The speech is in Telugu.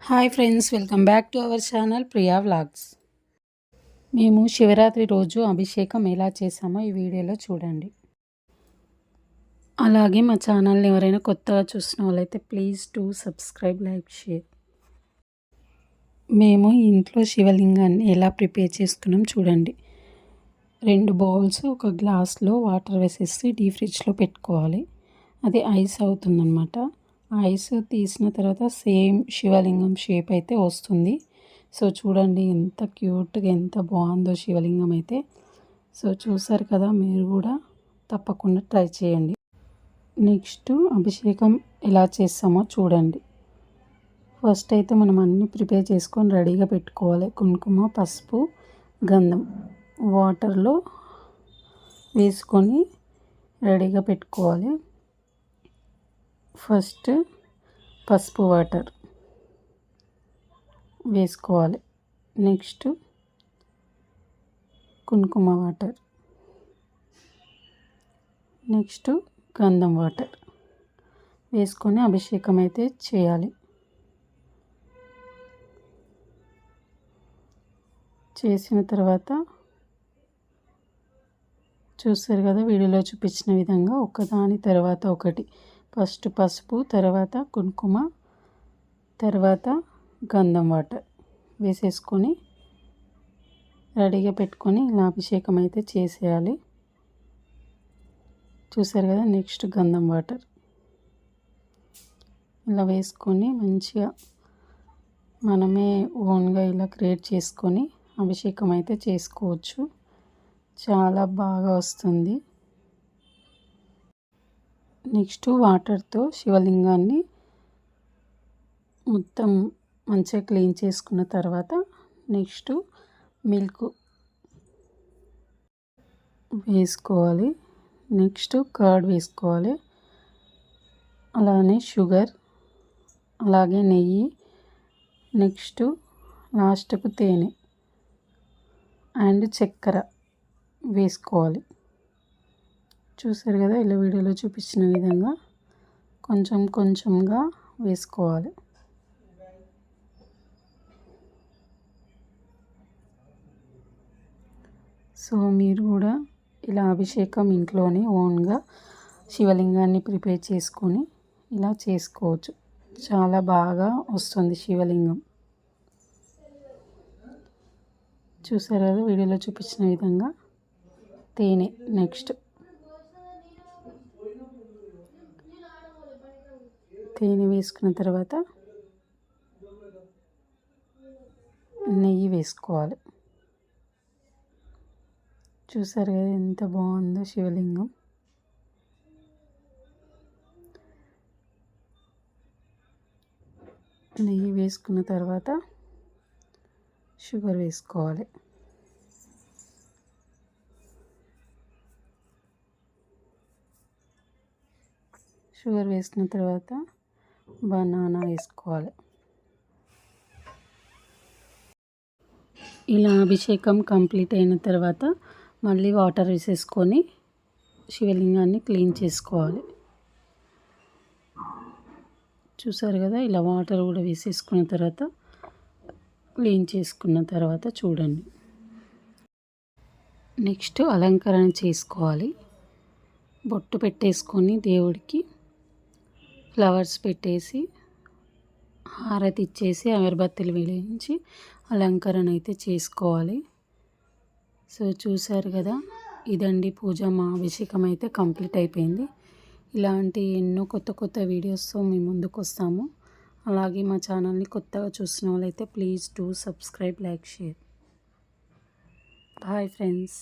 Hi friends, welcome back to our channel Priya vlogs. మేము శివరాత్రి రోజు అభిషేకం ఎలా చేసామో ఈ వీడియోలో చూడండి. అలాగే మా ఛానల్ని ఎవరైనా కొత్తగా చూసిన వాళ్ళైతే please to subscribe, like, share. మేము ఇంట్లో శివలింగాన్ని ఎలా ప్రిపేర్ చేసుకున్నాం చూడండి. 2 బౌల్స్ ఒక గ్లాస్లో వాటర్ వేసేసి డీప్ ఫ్రిడ్జ్లో పెట్టుకోవాలి. అది ఐస్ అవుతుందన్నమాట. ఐస్ తీసిన తర్వాత సేమ్ శివలింగం షేప్ అయితే వస్తుంది. సో చూడండి ఎంత క్యూట్గా ఎంత బాగుందో శివలింగం అయితే. సో చూసారు కదా, మీరు కూడా తప్పకుండా ట్రై చేయండి. నెక్స్ట్ అభిషేకం ఎలా చేస్తామో చూడండి. ఫస్ట్ అయితే మనం అన్నీ ప్రిపేర్ చేసుకొని రెడీగా పెట్టుకోవాలి. కుంకుమ, పసుపు, గంధం వాటర్లో వేసుకొని రెడీగా పెట్టుకోవాలి. ఫస్ట్ పసుపు వాటర్ వేసుకోవాలి. నెక్స్ట్ కుంకుమ వాటర్, నెక్స్ట్ గంధం వాటర్ వేసుకొని అభిషేకం అయితే చేయాలి. చేసిన తర్వాత చూస్తారు కదా, వీడియోలో చూపించిన విధంగా ఒకదాని తర్వాత ఒకటి, ఫస్ట్ పసుపు, తర్వాత కుంకుమ, తర్వాత గంధం వాటర్ వేసేసుకొని రెడీగా పెట్టుకొని ఇలా అభిషేకం అయితే చేసేయాలి. చూసారు కదా, నెక్స్ట్ గంధం వాటర్ ఇలా వేసుకొని మంచిగా మనమే ఓన్గా ఇలా క్రియేట్ చేసుకొని అభిషేకం అయితే చేసుకోవచ్చు. చాలా బాగా వస్తుంది. నెక్స్ట్ వాటర్తో శివలింగాన్ని మొత్తం మంచిగా క్లీన్ చేసుకున్న తర్వాత నెక్స్ట్ మిల్క్ వేసుకోవాలి. నెక్స్ట్ కర్డ్ వేసుకోవాలి. అలానే షుగర్, అలాగే నెయ్యి, నెక్స్ట్ లాస్ట్కు తేనె అండ్ చక్కెర వేసుకోవాలి. చూసారు కదా, ఇలా వీడియోలో చూపించిన విధంగా కొంచెం కొంచెంగా వేసుకోవాలి. సో మీరు కూడా ఇలా అభిషేకం ఇంట్లోనే ఓన్గా శివలింగాన్ని ప్రిపేర్ చేసుకొని ఇలా చేసుకోవచ్చు. చాలా బాగా వస్తుంది శివలింగం. చూసారు కదా, వీడియోలో చూపించిన విధంగా తేనె, నెక్స్ట్ తేనె వేసుకున్న తర్వాత నెయ్యి వేసుకోవాలి. చూసారు కదా ఎంత బాగుందో శివలింగం. నెయ్యి వేసుకున్న తర్వాత షుగర్ వేసుకోవాలి. షుగర్ వేసుకున్న తర్వాత బనానా వేసుకోవాలి. ఇలా అభిషేకం కంప్లీట్ అయిన తర్వాత మళ్ళీ వాటర్ వేసేసుకొని శివలింగాన్ని క్లీన్ చేసుకోవాలి. చూసారు కదా, ఇలా వాటర్ కూడా వేసేసుకున్న తర్వాత క్లీన్ చేసుకున్న తర్వాత చూడండి. నెక్స్ట్ అలంకరణ చేసుకోవాలి. బొట్టు పెట్టేసుకొని దేవుడికి ఫ్లవర్స్ పెట్టేసి హారతి ఇచ్చేసి అగరబత్తులు వెలిగించి అలంకరణ అయితే చేసుకోవాలి. సో చూసారు కదా, ఇదండి పూజ. మా అభిషేకం అయితే కంప్లీట్ అయిపోయింది. ఇలాంటి ఎన్నో కొత్త కొత్త వీడియోస్తో మేము ముందుకు వస్తాము. అలాగే మా ఛానల్ని కొత్తగా చూసిన వాళ్ళైతే please do subscribe, like, share. Bye friends.